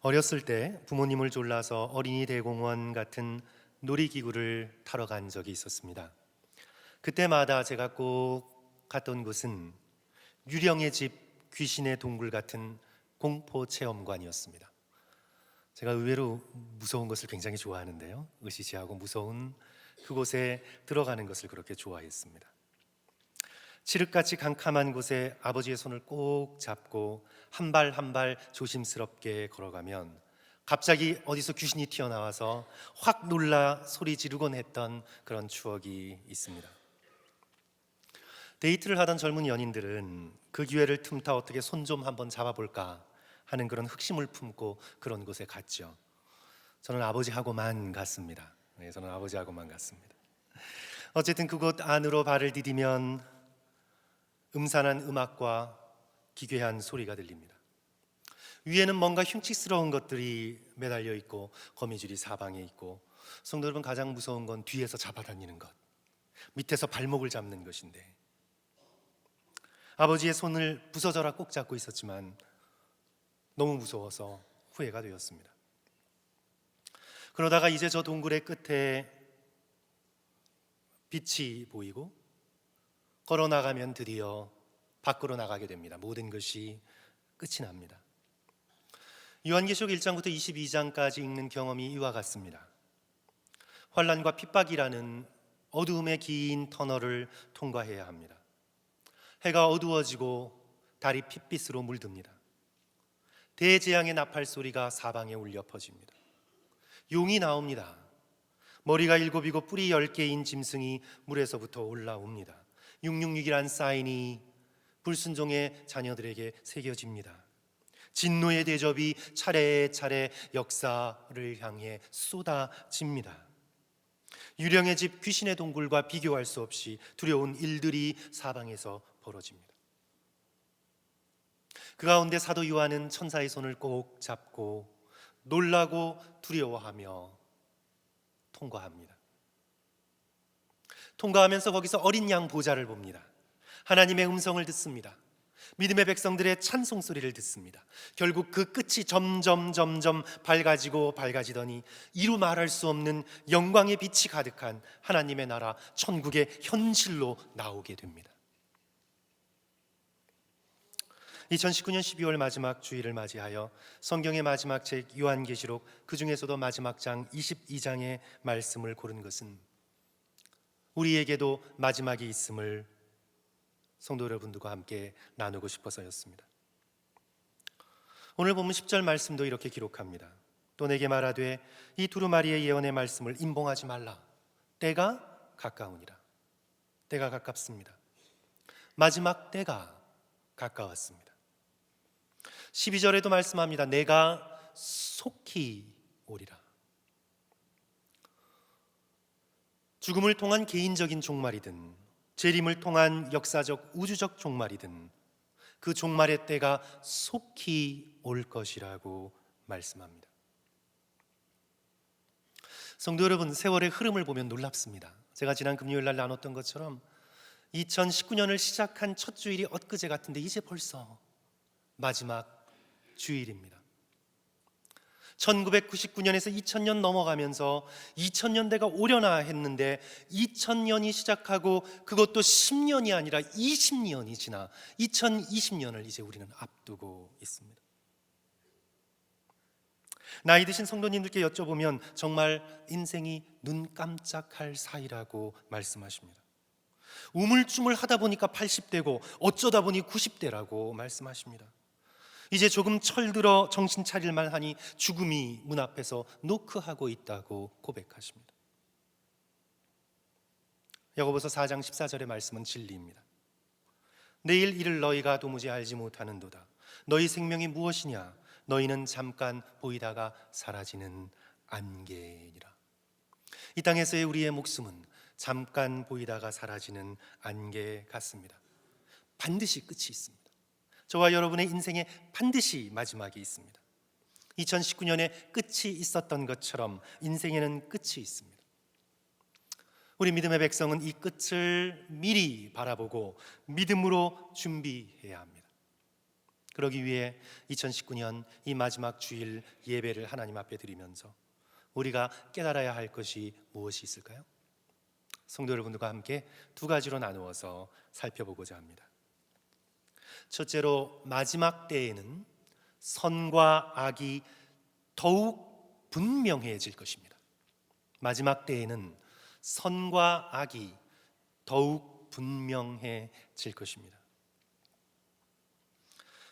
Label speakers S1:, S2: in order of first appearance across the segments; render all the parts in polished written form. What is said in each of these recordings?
S1: 어렸을 때 부모님을 졸라서 어린이 대공원 같은 놀이기구를 타러 간 적이 있었습니다. 그때마다 제가 꼭 갔던 곳은 유령의 집 귀신의 동굴 같은 공포 체험관이었습니다. 제가 의외로 무서운 것을 굉장히 좋아하는데요, 으시시하고 무서운 그곳에 들어가는 것을 그렇게 좋아했습니다. 칠흑같이 캄캄한 곳에 아버지의 손을 꼭 잡고 한 발 한 발 조심스럽게 걸어가면 갑자기 어디서 귀신이 튀어나와서 확 놀라 소리 지르곤 했던 그런 추억이 있습니다. 데이트를 하던 젊은 연인들은 그 기회를 틈타 어떻게 손 좀 한번 잡아볼까 하는 그런 흑심을 품고 그런 곳에 갔죠. 저는 아버지하고만 갔습니다. 저는 아버지하고만 갔습니다. 어쨌든 그곳 안으로 발을 디디면 음산한 음악과 기괴한 소리가 들립니다. 위에는 뭔가 흉측스러운 것들이 매달려 있고 거미줄이 사방에 있고, 성도 여러분, 가장 무서운 건 뒤에서 잡아당기는 것, 밑에서 발목을 잡는 것인데, 아버지의 손을 부서져라 꼭 잡고 있었지만 너무 무서워서 후회가 되었습니다. 그러다가 이제 저 동굴의 끝에 빛이 보이고 걸어 나가면 드디어 밖으로 나가게 됩니다. 모든 것이 끝이 납니다. 요한계시록 1장부터 22장까지 읽는 경험이 이와 같습니다. 환난과 핍박이라는 어두움의 긴 터널을 통과해야 합니다. 해가 어두워지고 달이 핏빛으로 물듭니다. 대재앙의 나팔 소리가 사방에 울려 퍼집니다. 용이 나옵니다. 머리가 7이고 뿔이 10개인 짐승이 물에서부터 올라옵니다. 666이란 사인이 불순종의 자녀들에게 새겨집니다. 진노의 대접이 차례차례 역사를 향해 쏟아집니다. 유령의 집 귀신의 동굴과 비교할 수 없이 두려운 일들이 사방에서 벌어집니다. 그 가운데 사도 요한은 천사의 손을 꼭 잡고 놀라고 두려워하며 통과합니다. 통과하면서 거기서 어린 양 보좌를 봅니다. 하나님의 음성을 듣습니다. 믿음의 백성들의 찬송 소리를 듣습니다. 결국 그 끝이 점점 밝아지더니 이루 말할 수 없는 영광의 빛이 가득한 하나님의 나라 천국의 현실로 나오게 됩니다. 2019년 12월 마지막 주일을 맞이하여 성경의 마지막 책 요한계시록, 그 중에서도 마지막 장 22장의 말씀을 고른 것은 우리에게도 마지막이 있음을 성도 여러분들과 함께 나누고 싶어서였습니다. 오늘 본문 10절 말씀도 이렇게 기록합니다. 또 내게 말하되 이 두루마리의 예언의 말씀을 임봉하지 말라. 때가 가까우니라. 때가 가깝습니다. 마지막 때가 가까웠습니다. 12절에도 말씀합니다. 내가 속히 오리라. 죽음을 통한 개인적인 종말이든 재림을 통한 역사적 우주적 종말이든 그 종말의 때가 속히 올 것이라고 말씀합니다. 성도 여러분, 세월의 흐름을 보면 놀랍습니다. 제가 지난 금요일 날 나눴던 것처럼 2019년을 시작한 첫 주일이 엊그제 같은데 이제 벌써 마지막 주일입니다. 1999년에서 2000년 넘어가면서 2000년대가 오려나 했는데 2000년이 시작하고 그것도 10년이 아니라 20년이 지나 2020년을 이제 우리는 앞두고 있습니다. 나이 드신 성도님들께 여쭤보면 정말 인생이 눈 깜짝할 사이라고 말씀하십니다. 우물쭈물 하다 보니까 80대고 어쩌다 보니 90대라고 말씀하십니다. 이제 조금 철들어 정신 차릴만 하니 죽음이 문 앞에서 노크하고 있다고 고백하십니다. 야고보서 4장 14절의 말씀은 진리입니다. 내일 이를 너희가 도무지 알지 못하는도다. 너희 생명이 무엇이냐? 너희는 잠깐 보이다가 사라지는 안개니라. 이 땅에서의 우리의 목숨은 잠깐 보이다가 사라지는 안개 같습니다. 반드시 끝이 있습니다. 저와 여러분의 인생에 반드시 마지막이 있습니다. 2019년에 끝이 있었던 것처럼 인생에는 끝이 있습니다. 우리 믿음의 백성은 이 끝을 미리 바라보고 믿음으로 준비해야 합니다. 그러기 위해 2019년 이 마지막 주일 예배를 하나님 앞에 드리면서 우리가 깨달아야 할 것이 무엇이 있을까요? 성도 여러분들과 함께 두 가지로 나누어서 살펴보고자 합니다. 첫째로, 마지막 때에는 선과 악이 더욱 분명해질 것입니다. 마지막 때에는 선과 악이 더욱 분명해질 것입니다.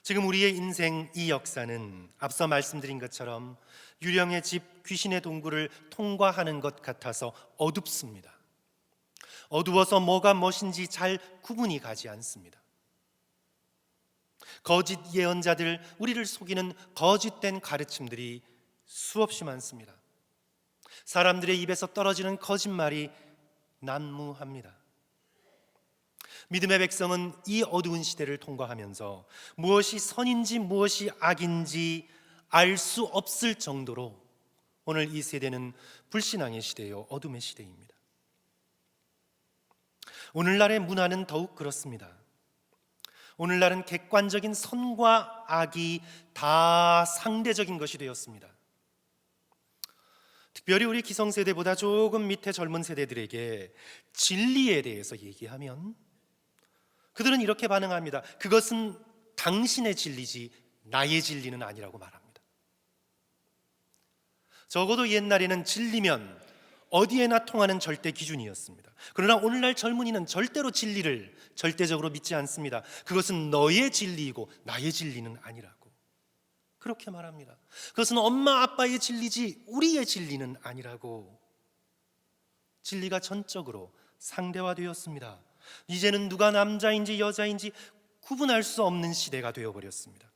S1: 지금 우리의 인생 이 역사는 앞서 말씀드린 것처럼 유령의 집, 귀신의 동굴을 통과하는 것 같아서 어둡습니다. 어두워서 뭐가 무엇인지 잘 구분이 가지 않습니다. 거짓 예언자들, 우리를 속이는 거짓된 가르침들이 수없이 많습니다. 사람들의 입에서 떨어지는 거짓말이 난무합니다. 믿음의 백성은 이 어두운 시대를 통과하면서 무엇이 선인지 무엇이 악인지 알 수 없을 정도로 오늘 이 세대는 불신앙의 시대요, 어둠의 시대입니다. 오늘날의 문화는 더욱 그렇습니다. 오늘날은 객관적인 선과 악이 다 상대적인 것이 되었습니다. 특별히 우리 기성세대보다 조금 밑에 젊은 세대들에게 진리에 대해서 얘기하면 그들은 이렇게 반응합니다. 그것은 당신의 진리지 나의 진리는 아니라고 말합니다. 적어도 옛날에는 진리면 어디에나 통하는 절대 기준이었습니다. 그러나 오늘날 젊은이는 절대로 진리를 절대적으로 믿지 않습니다. 그것은 너의 진리이고 나의 진리는 아니라고 그렇게 말합니다. 그것은 엄마 아빠의 진리지 우리의 진리는 아니라고. 진리가 전적으로 상대화되었습니다. 이제는 누가 남자인지 여자인지 구분할 수 없는 시대가 되어버렸습니다.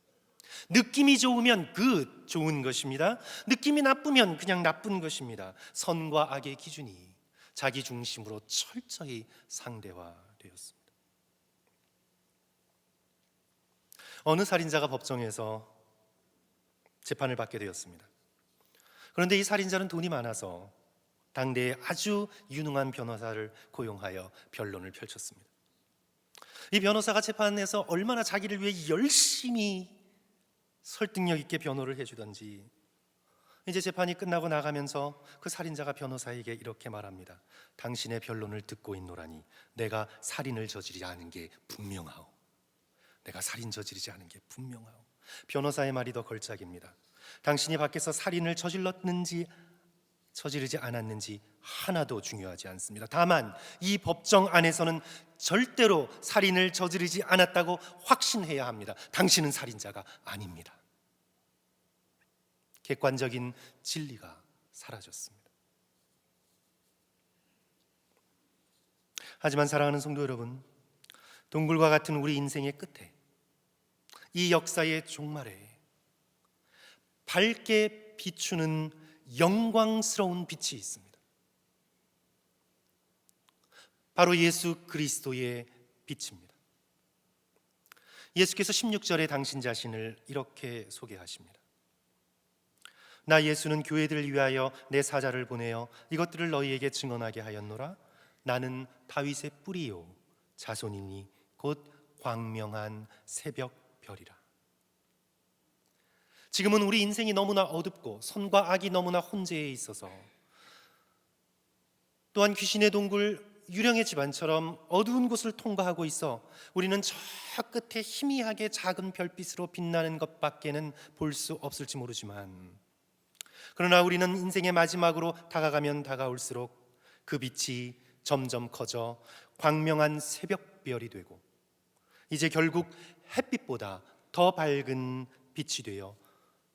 S1: 느낌이 좋으면 그 좋은 것입니다. 느낌이 나쁘면 그냥 나쁜 것입니다. 선과 악의 기준이 자기 중심으로 철저히 상대화되었습니다. 어느 살인자가 법정에서 재판을 받게 되었습니다. 그런데 이 살인자는 돈이 많아서 당대에 아주 유능한 변호사를 고용하여 변론을 펼쳤습니다. 이 변호사가 재판에서 얼마나 자기를 위해 열심히 설득력 있게 변호를 해주던지 이제 재판이 끝나고 나가면서 그 살인자가 변호사에게 이렇게 말합니다. 당신의 변론을 듣고 있노라니 내가 살인을 저지르지 않은 게 분명하오. 내가 살인 저지르지 않은 게 분명하오. 변호사의 말이 더 걸작입니다. 당신이 밖에서 살인을 저질렀는지 저지르지 않았는지 하나도 중요하지 않습니다. 다만 이 법정 안에서는 절대로 살인을 저지르지 않았다고 확신해야 합니다. 당신은 살인자가 아닙니다. 객관적인 진리가 사라졌습니다. 하지만 사랑하는 성도 여러분, 동굴과 같은 우리 인생의 끝에, 이 역사의 종말에 밝게 비추는 영광스러운 빛이 있습니다. 바로 예수 그리스도의 빛입니다. 예수께서 16절에 당신 자신을 이렇게 소개하십니다. 나 예수는 교회들을 위하여 내 사자를 보내어 이것들을 너희에게 증언하게 하였노라. 나는 다윗의 뿌리요 자손이니 곧 광명한 새벽별이라. 지금은 우리 인생이 너무나 어둡고 선과 악이 너무나 혼재해 있어서, 또한 귀신의 동굴, 유령의 집안처럼 어두운 곳을 통과하고 있어 우리는 저 끝에 희미하게 작은 별빛으로 빛나는 것밖에는 볼 수 없을지 모르지만, 그러나 우리는 인생의 마지막으로 다가가면 다가올수록 그 빛이 점점 커져 광명한 새벽별이 되고 이제 결국 햇빛보다 더 밝은 빛이 되어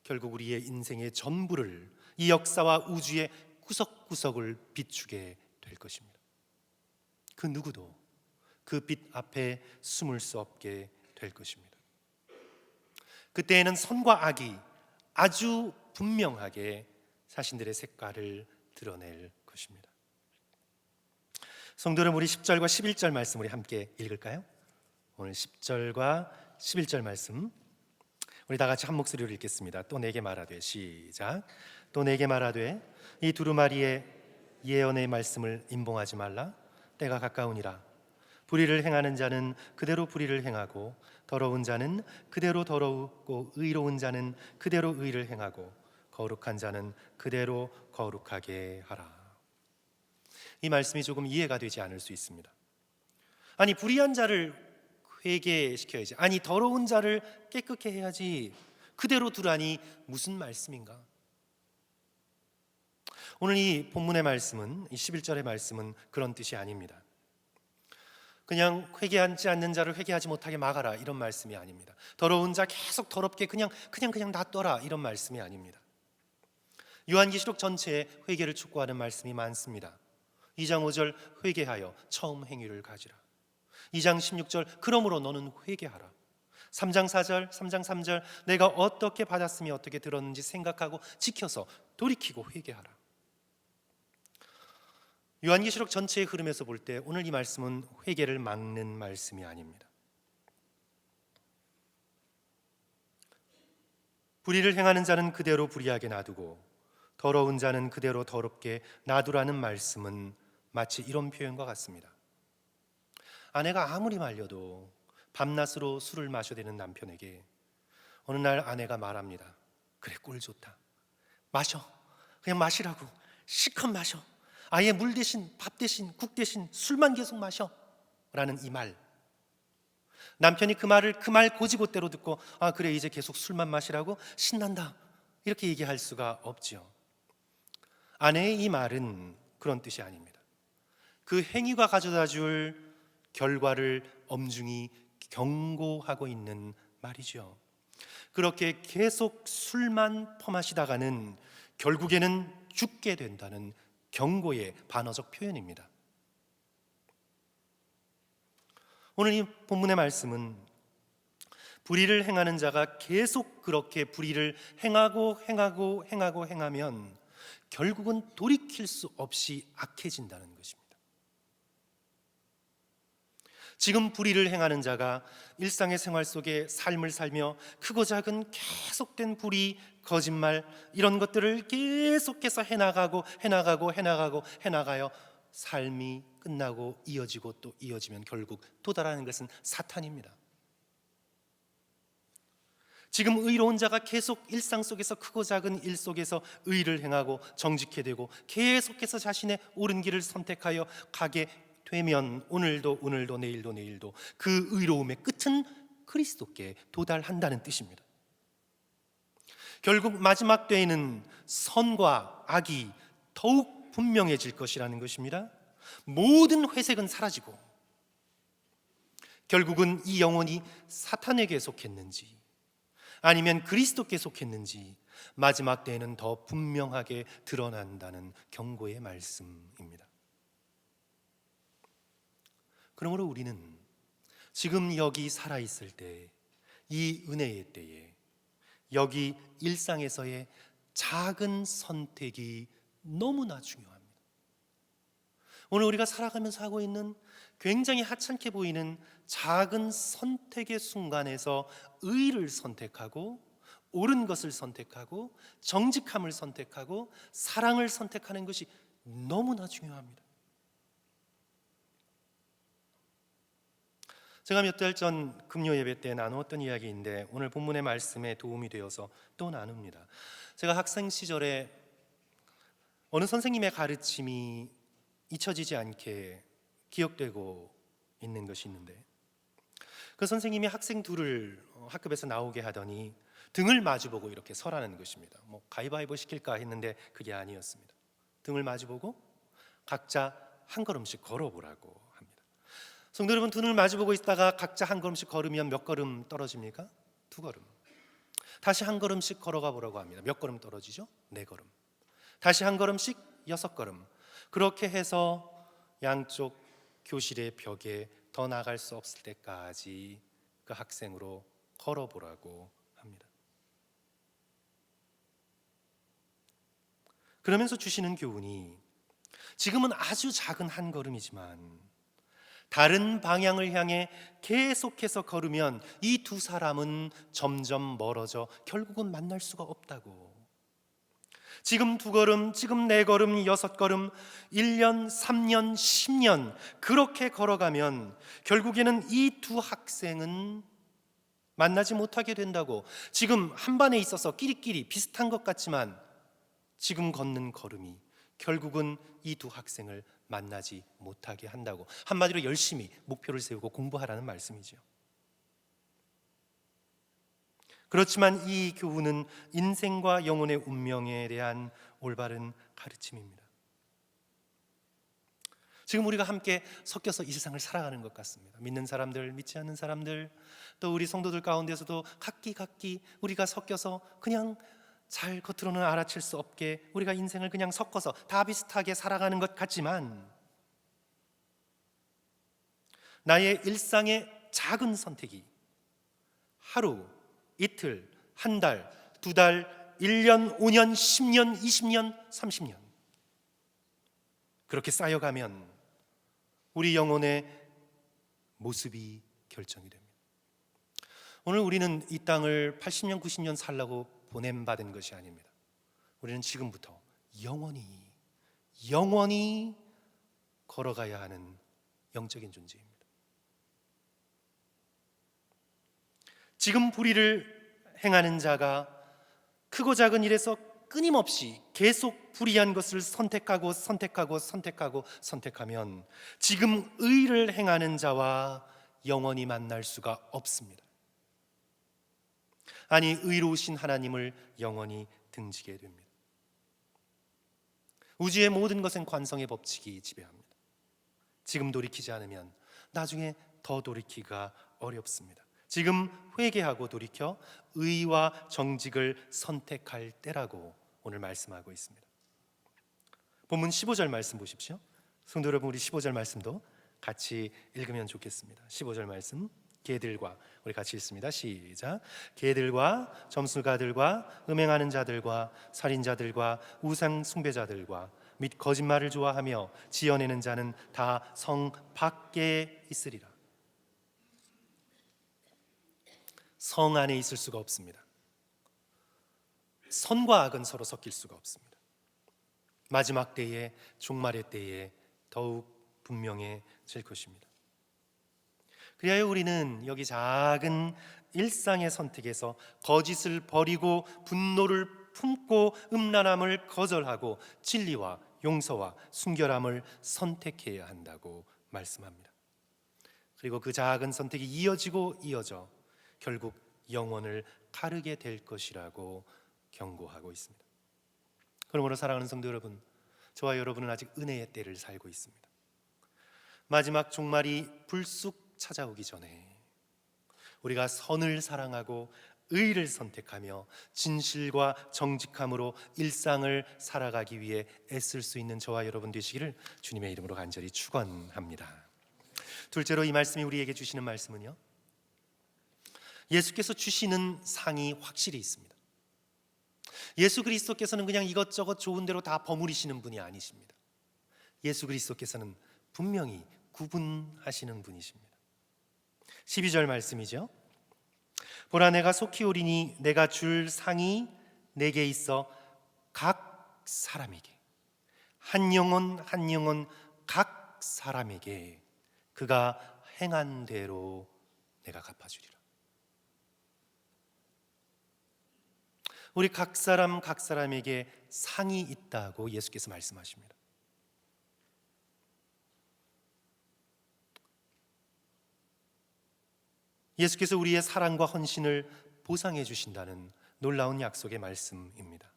S1: 결국 우리의 인생의 전부를, 이 역사와 우주의 구석구석을 비추게 될 것입니다. 그 누구도 그 빛 앞에 숨을 수 없게 될 것입니다. 그때에는 선과 악이 아주 분명하게 자신들의 색깔을 드러낼 것입니다. 성도 여러분, 우리 10절과 11절 말씀 우리 함께 읽을까요? 오늘 10절과 11절 말씀 우리 다 같이 한 목소리로 읽겠습니다. 또 내게 말하되, 시작. 또 내게 말하되 이 두루마리의 예언의 말씀을 임봉하지 말라. 때가 가까우니라. 불의를 행하는 자는 그대로 불의를 행하고 더러운 자는 그대로 더러우고 의로운 자는 그대로 의를 행하고 거룩한 자는 그대로 거룩하게 하라. 이 말씀이 조금 이해가 되지 않을 수 있습니다. 아니, 불의한 자를 회개시켜야지, 아니 더러운 자를 깨끗게 해야지, 그대로 두라니 무슨 말씀인가? 오늘 이 본문의 말씀은, 이 11절의 말씀은 그런 뜻이 아닙니다. 그냥 회개하지 않는 자를 회개하지 못하게 막아라, 이런 말씀이 아닙니다. 더러운 자 계속 더럽게 그냥 놔둬라, 이런 말씀이 아닙니다. 요한계시록 전체에 회개를 촉구하는 말씀이 많습니다. 2장 5절 회개하여 처음 행위를 가지라. 2장 16절 그러므로 너는 회개하라. 3장 4절 3장 3절 내가 어떻게 받았으며 어떻게 들었는지 생각하고 지켜서 돌이키고 회개하라. 요한계시록 전체의 흐름에서 볼 때 오늘 이 말씀은 회개를 막는 말씀이 아닙니다. 불의를 행하는 자는 그대로 불의하게 놔두고 더러운 자는 그대로 더럽게 놔두라는 말씀은 마치 이런 표현과 같습니다. 아내가 아무리 말려도 밤낮으로 술을 마셔야 되는 남편에게 어느 날 아내가 말합니다. 그래, 꿀 좋다, 마셔, 그냥 마시라고, 실컷 마셔, 아예 물 대신 밥 대신 국 대신 술만 계속 마셔 라는 이 말, 남편이 그 말 고지고대로 듣고 아 그래 이제 계속 술만 마시라고, 신난다, 이렇게 얘기할 수가 없지요. 아내의 이 말은 그런 뜻이 아닙니다. 그 행위가 가져다 줄 결과를 엄중히 경고하고 있는 말이죠. 그렇게 계속 술만 퍼마시다가는 결국에는 죽게 된다는 경고의 반어적 표현입니다. 오늘 이 본문의 말씀은 불의를 행하는 자가 계속 그렇게 불의를 행하면 결국은 돌이킬 수 없이 악해진다는 것입니다. 지금 불의를 행하는 자가 일상의 생활 속에 삶을 살며 크고 작은 계속된 불의, 거짓말 이런 것들을 계속해서 해나가요 삶이 끝나고 이어지고 또 이어지면 결국 도달하는 것은 사탄입니다. 지금 의로운 자가 계속 일상 속에서 크고 작은 일 속에서 의를 행하고 정직해 되고 계속해서 자신의 옳은 길을 선택하여 가게 되면 오늘도 내일도 그 의로움의 끝은 그리스도께 도달한다는 뜻입니다. 결국 마지막 때에는 선과 악이 더욱 분명해질 것이라는 것입니다. 모든 회색은 사라지고 결국은 이 영혼이 사탄에게 속했는지 아니면 그리스도께 속했는지 마지막 때에는 더 분명하게 드러난다는 경고의 말씀입니다. 그러므로 우리는 지금 여기 살아있을 때, 이 은혜의 때에 여기 일상에서의 작은 선택이 너무나 중요합니다. 오늘 우리가 살아가면서 하고 있는 굉장히 하찮게 보이는 작은 선택의 순간에서 의를 선택하고 옳은 것을 선택하고 정직함을 선택하고 사랑을 선택하는 것이 너무나 중요합니다. 제가 몇 달 전 금요 예배 때 나누었던 이야기인데 오늘 본문의 말씀에 도움이 되어서 또 나눕니다. 제가 학생 시절에 어느 선생님의 가르침이 잊혀지지 않게 기억되고 있는 것이 있는데, 그 선생님이 학생 둘을 학급에서 나오게 하더니 등을 마주보고 이렇게 서라는 것입니다. 가위바위보 시킬까 했는데 그게 아니었습니다. 등을 마주보고 각자 한 걸음씩 걸어보라고 합니다. 성도 여러분, 등을 마주보고 있다가 각자 한 걸음씩 걸으면 몇 걸음 떨어집니까? 2걸음. 다시 한 걸음씩 걸어가 보라고 합니다. 몇 걸음 떨어지죠? 4걸음. 다시 한 걸음씩 6걸음. 그렇게 해서 양쪽 교실의 벽에 더 나갈 수 없을 때까지 그 학생으로 걸어보라고 합니다. 그러면서 주시는 교훈이 지금은 아주 작은 한 걸음이지만 다른 방향을 향해 계속해서 걸으면 이 두 사람은 점점 멀어져 결국은 만날 수가 없다고. 지금 2걸음, 지금 4걸음, 6걸음, 1년, 3년, 10년 그렇게 걸어가면 결국에는 이 두 학생은 만나지 못하게 된다고. 지금 한반에 있어서 끼리끼리 비슷한 것 같지만 지금 걷는 걸음이 결국은 이 두 학생을 만나지 못하게 한다고. 한마디로 열심히 목표를 세우고 공부하라는 말씀이죠. 그렇지만 이 교훈은 인생과 영혼의 운명에 대한 올바른 가르침입니다. 지금 우리가 함께 섞여서 이 세상을 살아가는 것 같습니다. 믿는 사람들, 믿지 않는 사람들, 또 우리 성도들 가운데서도 각기 우리가 섞여서 그냥 잘 겉으로는 알아챌 수 없게 우리가 인생을 그냥 섞어서 다 비슷하게 살아가는 것 같지만, 나의 일상의 작은 선택이 하루, 이틀, 한 달, 두 달, 1년, 5년, 10년, 20년, 30년 그렇게 쌓여가면 우리 영혼의 모습이 결정이 됩니다. 오늘 우리는 이 땅을 80년, 90년 살라고 보냄받은 것이 아닙니다. 우리는 지금부터 영원히 걸어가야 하는 영적인 존재입니다. 지금 불의를 행하는 자가 크고 작은 일에서 끊임없이 계속 불의한 것을 선택하면 지금 의를 행하는 자와 영원히 만날 수가 없습니다. 아니, 의로우신 하나님을 영원히 등지게 됩니다. 우주의 모든 것은 관성의 법칙이 지배합니다. 지금 돌이키지 않으면 나중에 더 돌이키기가 어렵습니다. 지금 회개하고 돌이켜 의와 정직을 선택할 때라고 오늘 말씀하고 있습니다. 본문 15절 말씀 보십시오. 성도 여러분, 우리 15절 말씀도 같이 읽으면 좋겠습니다. 15절 말씀, 개들과, 우리 같이 읽습니다. 시작. 개들과 점술가들과 음행하는 자들과 살인자들과 우상 숭배자들과 및 거짓말을 좋아하며 지어내는 자는 다 성 밖에 있으리라. 성 안에 있을 수가 없습니다. 선과 악은 서로 섞일 수가 없습니다. 마지막 때에, 종말의 때에 더욱 분명해질 것입니다. 그리하여 우리는 여기 작은 일상의 선택에서 거짓을 버리고 분노를 품고 음란함을 거절하고 진리와 용서와 순결함을 선택해야 한다고 말씀합니다. 그리고 그 작은 선택이 이어져 결국 영혼을 가르게 될 것이라고 경고하고 있습니다. 그러므로 사랑하는 성도 여러분, 저와 여러분은 아직 은혜의 때를 살고 있습니다. 마지막 종말이 불쑥 찾아오기 전에 우리가 선을 사랑하고 의를 선택하며 진실과 정직함으로 일상을 살아가기 위해 애쓸 수 있는 저와 여러분 되시기를 주님의 이름으로 간절히 축원합니다. 둘째로 이 말씀이 우리에게 주시는 말씀은요, 예수께서 주시는 상이 확실히 있습니다. 예수 그리스도께서는 그냥 이것저것 좋은 대로 다 버무리시는 분이 아니십니다. 예수 그리스도께서는 분명히 구분하시는 분이십니다. 12절 말씀이죠. 보라, 내가 속히 오리니 내가 줄 상이 내게 있어 각 사람에게, 한 영혼 한 영혼 각 사람에게 그가 행한 대로 내가 갚아주리라. 우리 각 사람에게 상이 있다고 예수께서 말씀하십니다. 예수께서 우리의 사랑과 헌신을 보상해 주신다는 놀라운 약속의 말씀입니다.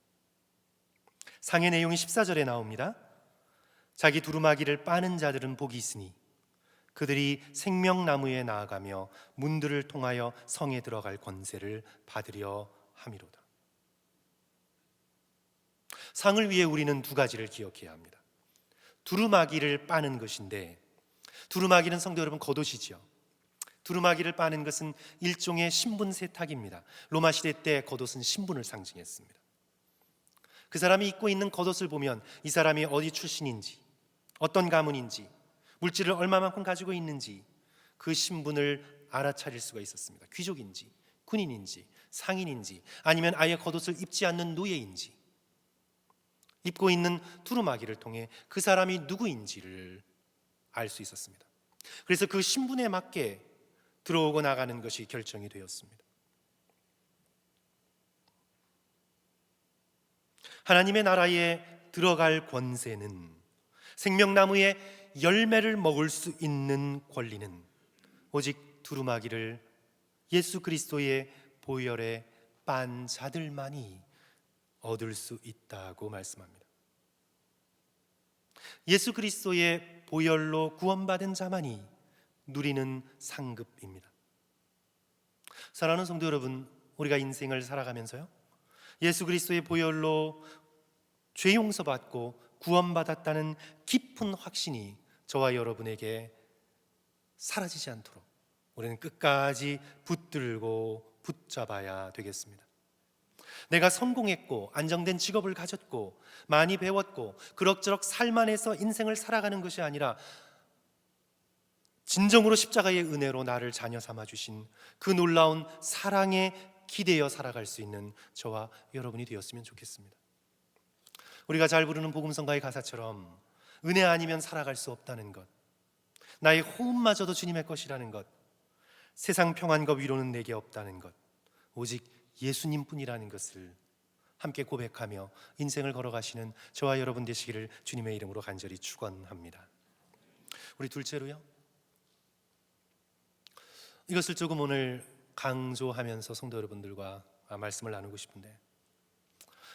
S1: 상의 내용이 14절에 나옵니다. 자기 두루마기를 빠는 자들은 복이 있으니 그들이 생명나무에 나아가며 문들을 통하여 성에 들어갈 권세를 받으려 함이로다. 상을 위해 우리는 두 가지를 기억해야 합니다. 두루마기를 빠는 것인데, 두루마기는 성도 여러분 겉옷이지요. 두루마기를 빠는 것은 일종의 신분 세탁입니다. 로마 시대 때 겉옷은 신분을 상징했습니다. 그 사람이 입고 있는 겉옷을 보면 이 사람이 어디 출신인지, 어떤 가문인지, 물질을 얼마만큼 가지고 있는지 그 신분을 알아차릴 수가 있었습니다. 귀족인지, 군인인지, 상인인지, 아니면 아예 겉옷을 입지 않는 노예인지, 입고 있는 두루마기를 통해 그 사람이 누구인지를 알 수 있었습니다. 그래서 그 신분에 맞게 들어오고 나가는 것이 결정이 되었습니다. 하나님의 나라에 들어갈 권세는, 생명나무의 열매를 먹을 수 있는 권리는 오직 두루마기를 예수 그리스도의 보혈에 빤 자들만이 얻을 수 있다고 말씀합니다. 예수 그리스도의 보혈로 구원받은 자만이 누리는 상급입니다. 사랑하는 성도 여러분, 우리가 인생을 살아가면서요, 예수 그리스도의 보혈로 죄 용서받고 구원받았다는 깊은 확신이 저와 여러분에게 사라지지 않도록 우리는 끝까지 붙들고 붙잡아야 되겠습니다. 내가 성공했고 안정된 직업을 가졌고 많이 배웠고 그럭저럭 살만해서 인생을 살아가는 것이 아니라 진정으로 십자가의 은혜로 나를 자녀 삼아 주신 그 놀라운 사랑에 기대어 살아갈 수 있는 저와 여러분이 되었으면 좋겠습니다. 우리가 잘 부르는 복음성가의 가사처럼 은혜 아니면 살아갈 수 없다는 것, 나의 호흡마저도 주님의 것이라는 것, 세상 평안과 위로는 내게 없다는 것, 오직 예수님뿐이라는 것을 함께 고백하며 인생을 걸어가시는 저와 여러분 되시기를 주님의 이름으로 간절히 축원합니다. 우리 둘째로요, 이것을 조금 오늘 강조하면서 성도 여러분들과 말씀을 나누고 싶은데,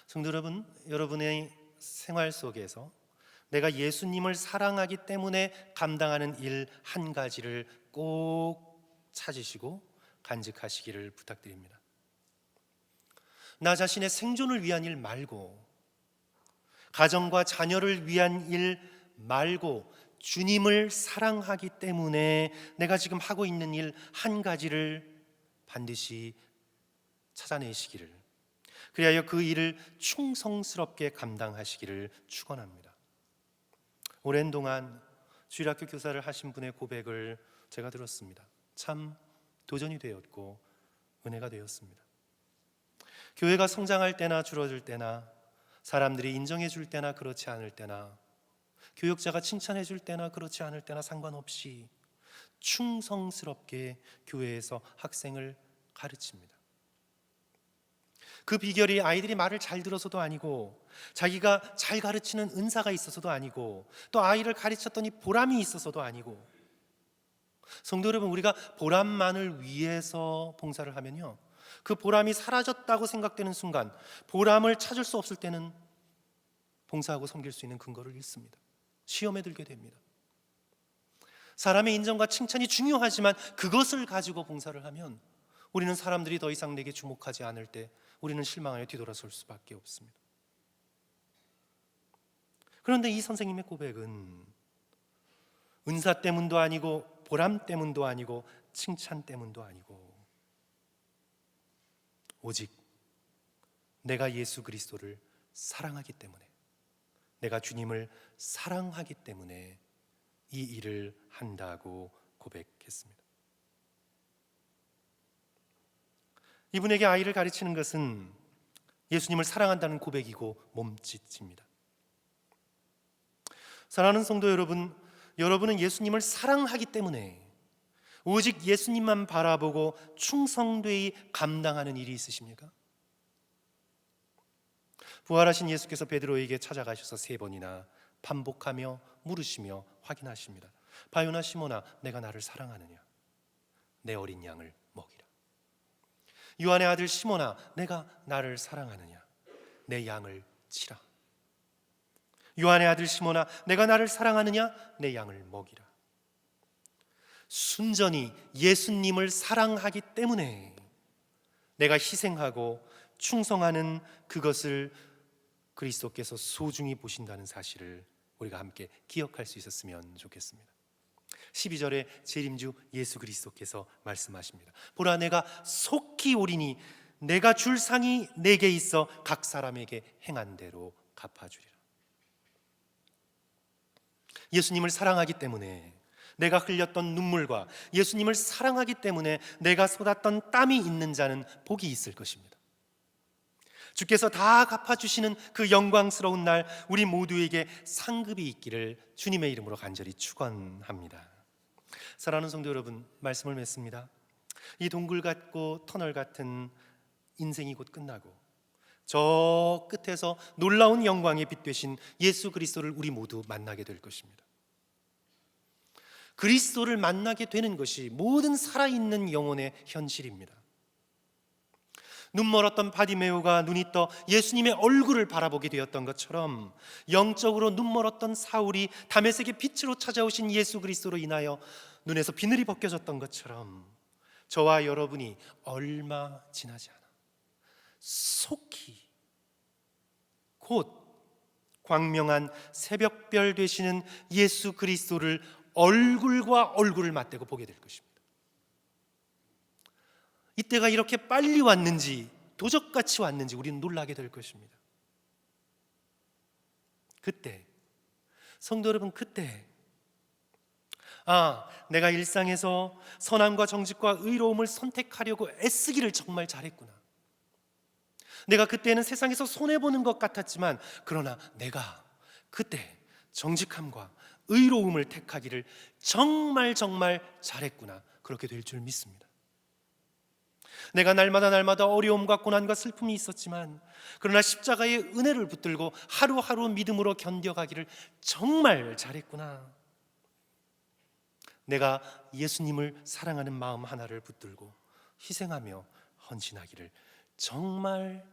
S1: 성도 여러분, 여러분의 생활 속에서 내가 예수님을 사랑하기 때문에 감당하는 일 한 가지를 꼭 찾으시고 간직하시기를 부탁드립니다. 나 자신의 생존을 위한 일 말고, 가정과 자녀를 위한 일 말고, 주님을 사랑하기 때문에 내가 지금 하고 있는 일 한 가지를 반드시 찾아내시기를, 그리하여 그 일을 충성스럽게 감당하시기를 축원합니다. 오랜 동안 주일학교 교사를 하신 분의 고백을 제가 들었습니다. 참 도전이 되었고 은혜가 되었습니다. 교회가 성장할 때나 줄어들 때나, 사람들이 인정해 줄 때나 그렇지 않을 때나, 교역자가 칭찬해 줄 때나 그렇지 않을 때나 상관없이 충성스럽게 교회에서 학생을 가르칩니다. 그 비결이 아이들이 말을 잘 들어서도 아니고, 자기가 잘 가르치는 은사가 있어서도 아니고, 또 아이를 가르쳤더니 보람이 있어서도 아니고, 성도 여러분, 우리가 보람만을 위해서 봉사를 하면요, 그 보람이 사라졌다고 생각되는 순간, 보람을 찾을 수 없을 때는 봉사하고 섬길 수 있는 근거를 잃습니다. 시험에 들게 됩니다. 사람의 인정과 칭찬이 중요하지만 그것을 가지고 봉사를 하면 우리는 사람들이 더 이상 내게 주목하지 않을 때 우리는 실망하여 뒤돌아설 수밖에 없습니다. 그런데 이 선생님의 고백은 은사 때문도 아니고 보람 때문도 아니고 칭찬 때문도 아니고, 오직 내가 예수 그리스도를 사랑하기 때문에, 내가 주님을 사랑하기 때문에 이 일을 한다고 고백했습니다. 이분에게 아이를 가르치는 것은 예수님을 사랑한다는 고백이고 몸짓입니다. 사랑하는 성도 여러분, 여러분은 예수님을 사랑하기 때문에 오직 예수님만 바라보고 충성되이 감당하는 일이 있으십니까? 부활하신 예수께서 베드로에게 찾아가셔서 3번이나 반복하며 물으시며 확인하십니다. 바요나 시몬아, 내가 나를 사랑하느냐? 내 어린 양을 먹이라. 요한의 아들 시몬아, 내가 나를 사랑하느냐? 내 양을 치라. 요한의 아들 시몬아, 내가 나를 사랑하느냐? 내 양을 먹이라. 순전히 예수님을 사랑하기 때문에 내가 희생하고 충성하는 그것을 그리스도께서 소중히 보신다는 사실을 우리가 함께 기억할 수 있었으면 좋겠습니다. 12절에 재림주 예수 그리스도께서 말씀하십니다. 보라, 내가 속히 오리니 내가 줄 상이 내게 있어 각 사람에게 행한 대로 갚아주리라. 예수님을 사랑하기 때문에 내가 흘렸던 눈물과 예수님을 사랑하기 때문에 내가 쏟았던 땀이 있는 자는 복이 있을 것입니다. 주께서 다 갚아주시는 그 영광스러운 날, 우리 모두에게 상급이 있기를 주님의 이름으로 간절히 축원합니다. 사랑하는 성도 여러분, 말씀을 맺습니다. 이 동굴 같고 터널 같은 인생이 곧 끝나고 저 끝에서 놀라운 영광의 빛 되신 예수 그리스도를 우리 모두 만나게 될 것입니다. 그리스도를 만나게 되는 것이 모든 살아있는 영혼의 현실입니다. 눈 멀었던 바디메오가 눈이 떠 예수님의 얼굴을 바라보게 되었던 것처럼, 영적으로 눈 멀었던 사울이 다메섹의 빛으로 찾아오신 예수 그리스도로 인하여 눈에서 비늘이 벗겨졌던 것처럼, 저와 여러분이 얼마 지나지 않아 속히 곧 광명한 새벽별 되시는 예수 그리스도를 얼굴과 얼굴을 맞대고 보게 될 것입니다. 이때가 이렇게 빨리 왔는지, 도적같이 왔는지 우리는 놀라게 될 것입니다. 그때, 성도 여러분, 그때 내가 일상에서 선함과 정직과 의로움을 선택하려고 애쓰기를 정말 잘했구나. 내가 그때는 세상에서 손해보는 것 같았지만, 그러나 내가 그때 정직함과 의로움을 택하기를 정말 잘했구나. 그렇게 될 줄 믿습니다. 내가 날마다 어려움과 고난과 슬픔이 있었지만, 그러나 십자가의 은혜를 붙들고 하루하루 믿음으로 견뎌가기를 정말 잘했구나. 내가 예수님을 사랑하는 마음 하나를 붙들고 희생하며 헌신하기를 정말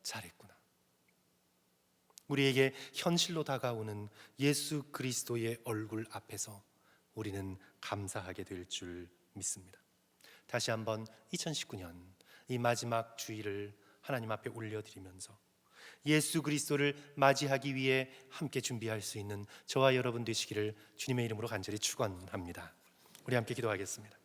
S1: 잘했구나. 우리에게 현실로 다가오는 예수 그리스도의 얼굴 앞에서 우리는 감사하게 될 줄 믿습니다. 다시 한번 2019년 이 마지막 주일을 하나님 앞에 올려드리면서 예수 그리스도를 맞이하기 위해 함께 준비할 수 있는 저와 여러분 되시기를 주님의 이름으로 간절히 축원합니다. 우리 함께 기도하겠습니다.